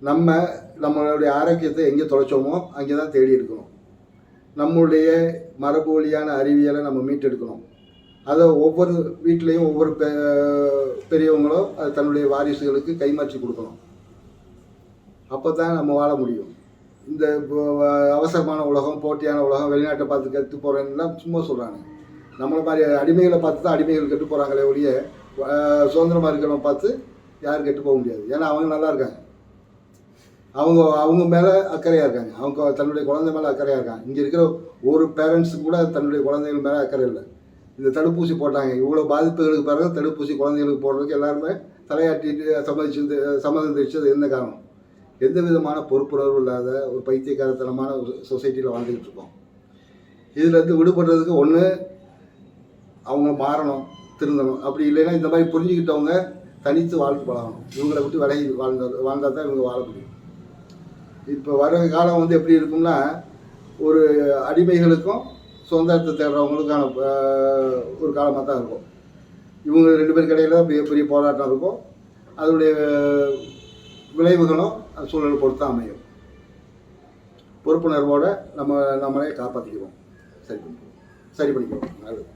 நம்ம நம்மளுடைய ஆரோக்கியத்தை எங்கே தொலைச்சோமோ அங்கே தான் தேடி இருக்கணும். நம்மளுடைய மரபு வழியான அறிவியலை நம்ம மீட்டெடுக்கணும். அதை ஒவ்வொரு வீட்லேயும் ஒவ்வொரு பெரியவங்களும் அது தன்னுடைய வாரிசுகளுக்கு கைமாற்றி கொடுக்கணும். அப்போ தான் நம்ம வாழ முடியும். இந்த அவசரமான உலகம், போட்டியான உலகம், வெளிநாட்டை பார்த்து கற்று போகிறேன்னுலாம் சும்மா சொல்கிறாங்க. நம்மளை மாதிரி அடிமைகளை பார்த்து தான் அடிமைகள் கெட்டு போகிறாங்களே ஒழிய சுதந்திரமாக இருக்கிறவங்க பார்த்து யாரும் கெட்டு போக முடியாது. ஏன்னா அவங்க நல்லா இருக்காங்க, அவங்க மேலே அக்கறையாக இருக்காங்க, அவங்க தன்னுடைய குழந்தை மேலே அக்கறையாக இருக்காங்க. இங்கே இருக்கிற ஒரு பேரண்ட்ஸுக்கு கூட தன்னுடைய குழந்தைகள் மேலே அக்கறை இல்லை. இந்த தடுப்பூசி போட்டாங்க, இவ்வளோ பாதிப்புகளுக்கு பிறகு தடுப்பூசி குழந்தைகளுக்கு போடுறதுக்கு எல்லாருமே தலையாட்டிட்டு சம்மதம் தெரிவிச்சது என்ன காரணம்? எந்த விதமான பொறுப்புணர்வு இல்லாத ஒரு பைத்தியக்காரத்தனமான ஒரு சொசைட்டியில் வாழ்ந்துக்கிட்டு இருக்கோம். இதிலேருந்து விடுபடுறதுக்கு ஒன்று அவங்க மாறணும், திருந்தணும். அப்படி இல்லைன்னா இந்த மாதிரி புரிஞ்சுக்கிட்டவங்க தனித்து வாழ்க்கை பழகணும். இவங்களை விட்டு விலகி வாழ்ந்தால் தான் இவங்க வாழ முடியும். இப்போ வர காலம் வந்து எப்படி இருக்கும்னா, ஒரு அடிமைகளுக்கும் சுதந்திரத்தை தேடுறவங்களுக்கான ஒரு காலமாக தான் இருக்கும். இவங்க 2 பேருக்கு இடையில பெரிய போராட்டம் இருக்கும். அதனுடைய விளைவுகளும் சூழலை பொறுத்து தான் அமையும். பொறுப்புணர்வோடு நம்மளே காப்பாற்றிக்கிறோம், சரி பண்ணிக்கிறோம். நல்லது.